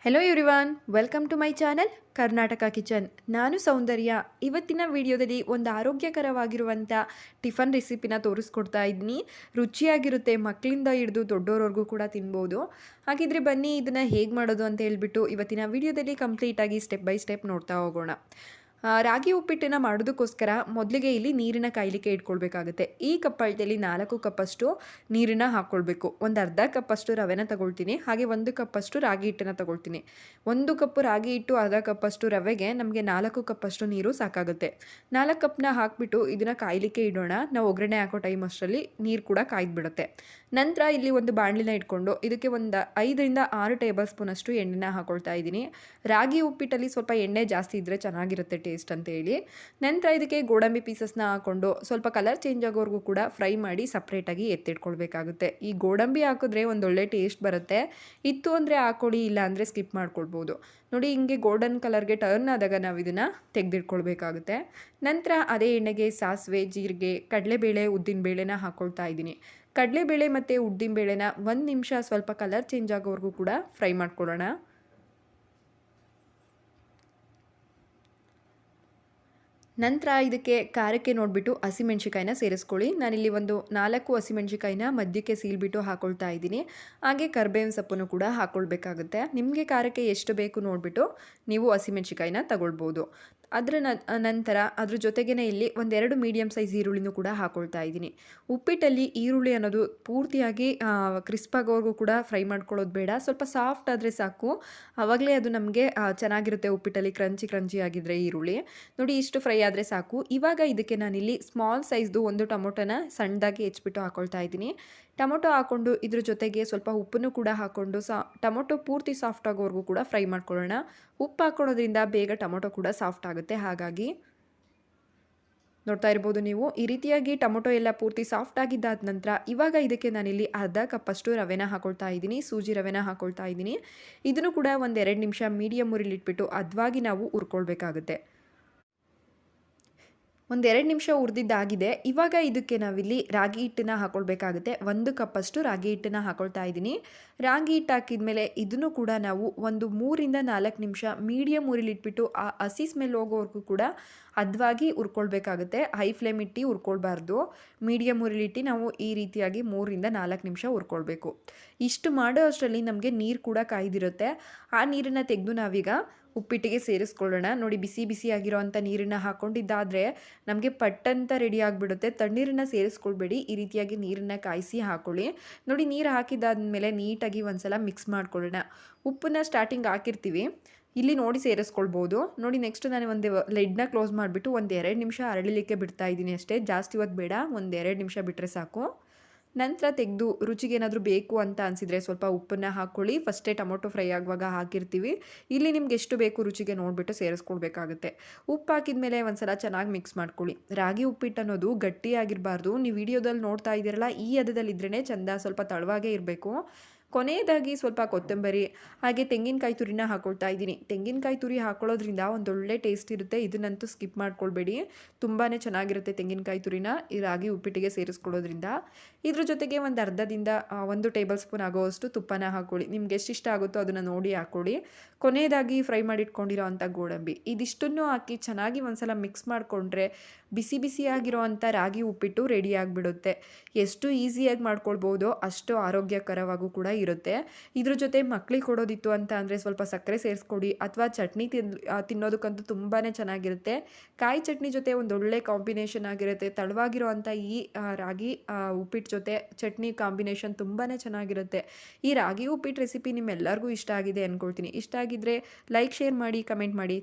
Hello everyone, welcome to my channel Karnataka kitchen. ನಾನು ಸೌಂದರ್ಯ. ಇವತ್ತಿನ ವಿಡಿಯೋದಲ್ಲಿ ಒಂದು ಆರೋಗ್ಯಕರವಾಗಿರುವಂಥ ಟಿಫನ್ ರೆಸಿಪಿನ ತೋರಿಸ್ಕೊಡ್ತಾ ಇದ್ದೀನಿ. ರುಚಿಯಾಗಿರುತ್ತೆ, ಮಕ್ಕಳಿಂದ ಹಿಡಿದು ದೊಡ್ಡೋರವರೆಗೂ ಕೂಡ ತಿನ್ಬೋದು. ಹಾಗಿದ್ರೆ ಬನ್ನಿ ಇದನ್ನು ಹೇಗೆ ಮಾಡೋದು ಅಂತ ಹೇಳ್ಬಿಟ್ಟು ಇವತ್ತಿನ ವಿಡಿಯೋದಲ್ಲಿ ಕಂಪ್ಲೀಟಾಗಿ ಸ್ಟೆಪ್ ಬೈ ಸ್ಟೆಪ್ ನೋಡ್ತಾ ಹೋಗೋಣ. ರಾಗಿ ಉಪ್ಪಿಟ್ಟನ್ನು ಮಾಡೋದಕ್ಕೋಸ್ಕರ ಮೊದಲಿಗೆ ಇಲ್ಲಿ ನೀರಿನ ಕಾಯಲಿಕ್ಕೆ ಇಟ್ಕೊಳ್ಬೇಕಾಗುತ್ತೆ. ಈ ಕಪ್ ಅಳತೆಯಲ್ಲಿ 4 ಕಪ್ಪಷ್ಟು ನೀರನ್ನು ಹಾಕ್ಕೊಳ್ಬೇಕು. ಒಂದು ಅರ್ಧ ಕಪ್ಪಷ್ಟು ರವೆನ ತಗೊಳ್ತೀನಿ, ಹಾಗೆ 1 ಕಪ್ಪಷ್ಟು ರಾಗಿ ಹಿಟ್ಟನ್ನು ತಗೊಳ್ತೀನಿ. 1 ಕಪ್ ರಾಗಿ ಹಿಟ್ಟು, ಅರ್ಧ ಕಪ್ಪಷ್ಟು ರವೆಗೆ ನಮಗೆ 4 ಕಪ್ಪಷ್ಟು ನೀರು ಸಾಕಾಗುತ್ತೆ. 4 ಕಪ್ನ ಹಾಕಿಬಿಟ್ಟು ಇದನ್ನು ಕಾಯಲಿಕ್ಕೆ ಇಡೋಣ. ನಾವು ಒಗ್ಗರಣೆ ಹಾಕೋ ಟೈಮ್ ಅಷ್ಟರಲ್ಲಿ ನೀರು ಕೂಡ ಕಾಯ್ದುಬಿಡುತ್ತೆ. ನಂತರ ಇಲ್ಲಿ ಒಂದು ಬಾಣಲಿನ ಇಟ್ಕೊಂಡು ಇದಕ್ಕೆ ಒಂದು 5ರಿಂದ 6 ಟೇಬಲ್ ಸ್ಪೂನಷ್ಟು ಎಣ್ಣೆನ ಹಾಕೊಳ್ತಾ ಇದ್ದೀನಿ. ರಾಗಿ ಉಪ್ಪಿಟ್ಟಲ್ಲಿ ಸ್ವಲ್ಪ ಎಣ್ಣೆ ಜಾಸ್ತಿ ಇದ್ದರೆ ಚೆನ್ನಾಗಿರುತ್ತೆ ಟೇಸ್ಟ್ ಅಂತೇಳಿ. ನಂತರ ಇದಕ್ಕೆ ಗೋಡಂಬಿ ಪೀಸಸ್ನ ಹಾಕ್ಕೊಂಡು ಸ್ವಲ್ಪ ಕಲರ್ ಚೇಂಜ್ ಆಗೋವರೆಗೂ ಕೂಡ ಫ್ರೈ ಮಾಡಿ ಸಪ್ರೇಟಾಗಿ ಎತ್ತಿಟ್ಕೊಳ್ಬೇಕಾಗುತ್ತೆ. ಈ ಗೋಡಂಬಿ ಹಾಕಿದ್ರೆ ಒಂದೊಳ್ಳೆ ಟೇಸ್ಟ್ ಬರುತ್ತೆ. ಇತ್ತು ಅಂದರೆ ಹಾಕ್ಕೊಳ್ಳಿ, ಇಲ್ಲ ಅಂದರೆ ಸ್ಕಿಪ್ ಮಾಡ್ಕೊಳ್ಬೋದು. ನೋಡಿ, ಹಿಂಗೆ ಗೋಲ್ಡನ್ ಕಲರ್ಗೆ ಟರ್ನ್ ಆದಾಗ ನಾವು ಇದನ್ನು ತೆಗೆದಿಟ್ಕೊಳ್ಬೇಕಾಗುತ್ತೆ. ನಂತರ ಅದೇ ಎಣ್ಣೆಗೆ ಸಾಸಿವೆ, ಜೀರಿಗೆ, ಕಡಲೆಬೇಳೆ, ಉದ್ದಿನಬೇಳೆನ ಹಾಕ್ಕೊಳ್ತಾ ಇದ್ದೀನಿ. ಕಡಲೆಬೇಳೆ ಮತ್ತು ಉದ್ದಿನಬೇಳೆನ 1 ನಿಮಿಷ ಸ್ವಲ್ಪ ಕಲರ್ ಚೇಂಜ್ ಆಗೋವರೆಗೂ ಕೂಡ ಫ್ರೈ ಮಾಡ್ಕೊಳ್ಳೋಣ. ನಂತರ ಇದಕ್ಕೆ ಖಾರಕ್ಕೆ ನೋಡಿಬಿಟ್ಟು ಹಸಿಮೆಣ್ಸಿಕಾಯಿನ ಸೇರಿಸ್ಕೊಳ್ಳಿ. ನಾನಿಲ್ಲಿ ಒಂದು 4 ಹಸಿಮೆಣ್ಸಿಕಾಯಿನ ಮಧ್ಯಕ್ಕೆ ಸೀಲ್ಬಿಟ್ಟು ಹಾಕ್ಕೊಳ್ತಾ ಇದ್ದೀನಿ. ಹಾಗೆ ಕರಿಬೇವಿನ ಸೊಪ್ಪನ್ನು ಕೂಡ ಹಾಕ್ಕೊಳ್ಬೇಕಾಗುತ್ತೆ. ನಿಮಗೆ ಖಾರಕ್ಕೆ ಎಷ್ಟು ಬೇಕು ನೋಡಿಬಿಟ್ಟು ನೀವು ಹಸಿಮೆಣ್ಸಿಕಾಯಿನ ತಗೊಳ್ಬೋದು. ಅದರ ನಂತರ ಅದ್ರ ಜೊತೆಗೇ ಇಲ್ಲಿ 1-2 ಮೀಡಿಯಮ್ ಸೈಜ್ ಈರುಳ್ಳಿನೂ ಕೂಡ ಹಾಕ್ಕೊಳ್ತಾ ಇದ್ದೀನಿ. ಉಪ್ಪಿಟ್ಟಲ್ಲಿ ಈರುಳ್ಳಿ ಅನ್ನೋದು ಪೂರ್ತಿಯಾಗಿ ಕ್ರಿಸ್ಪ್ ಆಗೋವರೆಗೂ ಕೂಡ ಫ್ರೈ ಮಾಡ್ಕೊಳ್ಳೋದು ಬೇಡ. ಸ್ವಲ್ಪ ಸಾಫ್ಟ್ ಆದರೆ ಸಾಕು, ಆವಾಗಲೇ ಅದು ನಮಗೆ ಚೆನ್ನಾಗಿರುತ್ತೆ. ಉಪ್ಪಿಟ್ಟಲ್ಲಿ ಕ್ರಂಚಿ ಆಗಿದ್ದರೆ ಈರುಳ್ಳಿ ನೋಡಿ, ಇಷ್ಟು ಫ್ರೈ ಆದರೆ ಸಾಕು. ಇವಾಗ ಇದಕ್ಕೆ ನಾನಿಲ್ಲಿ ಸ್ಮಾಲ್ ಸೈಜ್ದು 1 ಟೊಮೊಟೊನ ಸಣ್ಣದಾಗಿ ಹೆಚ್ಚಿಬಿಟ್ಟು ಹಾಕ್ಕೊಳ್ತಾ ಇದ್ದೀನಿ. ಟೊಮೊಟೊ ಹಾಕ್ಕೊಂಡು ಇದ್ರ ಜೊತೆಗೆ ಸ್ವಲ್ಪ ಉಪ್ಪನ್ನು ಕೂಡ ಹಾಕ್ಕೊಂಡು ಟೊಮೊಟೊ ಪೂರ್ತಿ ಸಾಫ್ಟ್ ಆಗೋವರೆಗೂ ಕೂಡ ಫ್ರೈ ಮಾಡ್ಕೊಳ್ಳೋಣ. ಉಪ್ಪು ಹಾಕ್ಕೊಳ್ಳೋದ್ರಿಂದ ಬೇಗ ಟೊಮೊಟೊ ಕೂಡ ಸಾಫ್ಟ್ ಆಗುತ್ತೆ. ಹಾಗಾಗಿ ನೋಡ್ತಾ ಇರ್ಬೋದು ನೀವು, ಈ ರೀತಿಯಾಗಿ ಟೊಮೊಟೊ ಎಲ್ಲ ಪೂರ್ತಿ ಸಾಫ್ಟ್ ಆಗಿದ್ದಾದ ನಂತರ ಇವಾಗ ಇದಕ್ಕೆ ನಾನಿಲ್ಲಿ ಅರ್ಧ ಕಪ್ಪಷ್ಟು ರವೆನ ಹಾಕ್ಕೊಳ್ತಾ ಇದ್ದೀನಿ. ಸೂಜಿ ರವೆನ ಹಾಕ್ಕೊಳ್ತಾ ಇದ್ದೀನಿ. ಇದನ್ನು ಕೂಡ 1-2 ನಿಮಿಷ ಮೀಡಿಯಮ್ ಉರಿಲಿಟ್ಬಿಟ್ಟು ಹದವಾಗಿ ನಾವು ಹುರ್ಕೊಳ್ಬೇಕಾಗುತ್ತೆ. 1-2 ನಿಮಿಷ ಹುರಿದಿದ್ದಾಗಿದೆ. ಇವಾಗ ಇದಕ್ಕೆ ನಾವಿಲ್ಲಿ ರಾಗಿ ಹಿಟ್ಟನ್ನು ಹಾಕ್ಕೊಳ್ಬೇಕಾಗುತ್ತೆ. 1 ಕಪ್ಪಷ್ಟು ರಾಗಿ ಹಿಟ್ಟನ್ನು ಹಾಕ್ಕೊಳ್ತಾ ಇದ್ದೀನಿ. ರಾಗಿ ಹಿಟ್ಟು ಹಾಕಿದ್ಮೇಲೆ ಇದನ್ನು ಕೂಡ ನಾವು ಒಂದು 3-4 ನಿಮಿಷ ಮೀಡಿಯಮ್ ಉರಿಲಿಟ್ಬಿಟ್ಟು ಆ ಹಸಿ ಸ್ಮೆಲ್ ಹೋಗೋವರೆಗೂ ಕೂಡ ಹದವಾಗಿ ಹುರ್ಕೊಳ್ಬೇಕಾಗುತ್ತೆ. ಹೈ ಫ್ಲೇಮ್ ಇಟ್ಟು ಹುರ್ಕೊಳ್ಬಾರ್ದು. ಮೀಡಿಯಮ್ ಉರಿಲಿಟ್ಟು ನಾವು ಈ ರೀತಿಯಾಗಿ 3-4 ನಿಮಿಷ ಹುರ್ಕೊಳ್ಬೇಕು. ಇಷ್ಟು ಮಾಡೋ ಅಷ್ಟರಲ್ಲಿ ನಮಗೆ ನೀರು ಕೂಡ ಕಾಯ್ದಿರುತ್ತೆ. ಆ ನೀರನ್ನು ತೆಗೆದು ನಾವೀಗ ಉಪ್ಪಿಟ್ಟಿಗೆ ಸೇರಿಸ್ಕೊಳ್ಳೋಣ. ನೋಡಿ, ಬಿಸಿ ಆಗಿರೋವಂಥ ನೀರನ್ನು ಹಾಕ್ಕೊಂಡಿದ್ದಾದರೆ ನಮಗೆ ಪಟ್ಟಂತ ರೆಡಿ ಆಗಿಬಿಡುತ್ತೆ. ತಣ್ಣೀರನ್ನು ಸೇರಿಸ್ಕೊಳ್ಬೇಡಿ, ಈ ರೀತಿಯಾಗಿ ನೀರನ್ನು ಕಾಯಿಸಿ ಹಾಕ್ಕೊಳ್ಳಿ. ನೋಡಿ, ನೀರು ಹಾಕಿದ್ದಾದ್ಮೇಲೆ ನೀಟಾಗಿ ಒಂದ್ಸಲ ಮಿಕ್ಸ್ ಮಾಡ್ಕೊಳ್ಳೋಣ. ಉಪ್ಪನ್ನ ಸ್ಟಾರ್ಟಿಂಗ್ ಹಾಕಿರ್ತೀವಿ, ಇಲ್ಲಿ ನೋಡಿ ಸೇರಿಸ್ಕೊಳ್ಬೋದು. ನೋಡಿ, ನೆಕ್ಸ್ಟ್ ನಾನು ಒಂದು ಲೆಡ್ನ ಕ್ಲೋಸ್ ಮಾಡಿಬಿಟ್ಟು 1-2 ನಿಮಿಷ ಅರಳಲಿಕ್ಕೆ ಬಿಡ್ತಾ ಇದ್ದೀನಿ ಅಷ್ಟೇ. ಜಾಸ್ತಿ ಹೊತ್ತು ಬೇಡ, 1-2 ನಿಮಿಷ ಬಿಟ್ಟರೆ ಸಾಕು. ನಂತರ ತೆಗೆದು ರುಚಿಗೆ ಏನಾದರೂ ಬೇಕು ಅಂತ ಅನಿಸಿದರೆ ಸ್ವಲ್ಪ ಉಪ್ಪನ್ನು ಹಾಕ್ಕೊಳ್ಳಿ. ಫಸ್ಟೇ ಟೊಮೊಟೊ ಫ್ರೈ ಆಗುವಾಗ ಹಾಕಿರ್ತೀವಿ. ಇಲ್ಲಿ ನಿಮ್ಗೆ ಎಷ್ಟು ಬೇಕು ರುಚಿಗೆ ನೋಡಿಬಿಟ್ಟು ಸೇರಿಸ್ಕೊಳ್ಬೇಕಾಗುತ್ತೆ. ಉಪ್ಪು ಹಾಕಿದ ಮೇಲೆ ಒಂದ್ಸಲ ಚೆನ್ನಾಗಿ ಮಿಕ್ಸ್ ಮಾಡ್ಕೊಳ್ಳಿ. ರಾಗಿ ಉಪ್ಪಿಟ್ಟು ಅನ್ನೋದು ಗಟ್ಟಿಯಾಗಿರಬಾರ್ದು. ನೀವು ವಿಡಿಯೋದಲ್ಲಿ ನೋಡ್ತಾ ಇದ್ದೀರಲ್ಲ, ಈ ಹದದಲ್ಲಿ ಇದ್ರೇ ಚೆಂದ, ಸ್ವಲ್ಪ ತಳವಾಗೇ ಇರಬೇಕು. ಕೊನೆಯದಾಗಿ ಸ್ವಲ್ಪ ಕೊತ್ತಂಬರಿ ಹಾಗೆ ತೆಂಗಿನಕಾಯಿ ತುರಿನ ಹಾಕ್ಕೊಳ್ತಾ ಇದ್ದೀನಿ. ತೆಂಗಿನಕಾಯಿ ತುರಿ ಹಾಕ್ಕೊಳ್ಳೋದ್ರಿಂದ ಒಂದೊಳ್ಳೆ ಟೇಸ್ಟ್ ಇರುತ್ತೆ. ಇದನ್ನಂತೂ ಸ್ಕಿಪ್ ಮಾಡ್ಕೊಳ್ಬೇಡಿ, ತುಂಬಾ ಚೆನ್ನಾಗಿರುತ್ತೆ ತೆಂಗಿನಕಾಯಿ ತುರಿನ ಈ ರಾಗಿ ಉಪ್ಪಿಟ್ಟಿಗೆ ಸೇರಿಸ್ಕೊಳ್ಳೋದ್ರಿಂದ. ಇದ್ರ ಜೊತೆಗೆ ಒಂದು ಅರ್ಧದಿಂದ 1 ಟೇಬಲ್ ಸ್ಪೂನ್ ಆಗೋವಷ್ಟು ತುಪ್ಪನ ಹಾಕ್ಕೊಳ್ಳಿ. ನಿಮ್ಗೆ ಎಷ್ಟು ಇಷ್ಟ ಆಗುತ್ತೋ ಅದನ್ನು ನೋಡಿ ಹಾಕ್ಕೊಳ್ಳಿ. ಕೊನೆಯದಾಗಿ ಫ್ರೈ ಮಾಡಿಟ್ಕೊಂಡಿರೋ ಅಂಥ ಗೋಡಂಬಿ, ಇದಿಷ್ಟನ್ನು ಹಾಕಿ ಚೆನ್ನಾಗಿ ಒಂದ್ಸಲ ಮಿಕ್ಸ್ ಮಾಡಿಕೊಂಡ್ರೆ ಬಿಸಿಯಾಗಿರೋ ಅಂಥ ರಾಗಿ ಉಪ್ಪಿಟ್ಟು ರೆಡಿ ಆಗಿಬಿಡುತ್ತೆ. ಎಷ್ಟು ಈಸಿಯಾಗಿ ಮಾಡ್ಕೊಳ್ಬೋದು, ಅಷ್ಟು ಆರೋಗ್ಯಕರವಾಗೂ ಕೂಡ ಇರುತ್ತೆ. ಇದ್ರ ಜೊತೆ ಮಕ್ಕಳಿಗೆ ಕೊಡೋದಿತ್ತು ಅಂತ ಅಂದರೆ ಸ್ವಲ್ಪ ಸಕ್ಕರೆ ಸೇರಿಸ್ಕೊಡಿ, ಅಥವಾ ಚಟ್ನಿ ತಿನ್ನೋದಕ್ಕಂತೂ ತುಂಬಾ ಚೆನ್ನಾಗಿರುತ್ತೆ. ಕಾಯಿ ಚಟ್ನಿ ಜೊತೆ ಒಂದೊಳ್ಳೆ ಕಾಂಬಿನೇಷನ್ ಆಗಿರುತ್ತೆ. ತಡವಾಗಿರೋ ಅಂಥ ಈ ರಾಗಿ ಉಪ್ಪಿಟ್ಟು ಜೊತೆ ಚಟ್ನಿ ಕಾಂಬಿನೇಷನ್ ತುಂಬಾ ಚೆನ್ನಾಗಿರುತ್ತೆ. ಈ ರಾಗಿ ಉಪ್ಪಿಟ್ಟು ರೆಸಿಪಿ ನಿಮ್ಮೆಲ್ಲರಿಗೂ ಇಷ್ಟ ಆಗಿದೆ ಅಂದ್ಕೊಳ್ತೀನಿ. ಇಷ್ಟ ಆಗಿದ್ದರೆ ಲೈಕ್, ಶೇರ್ ಮಾಡಿ, ಕಮೆಂಟ್ ಮಾಡಿ.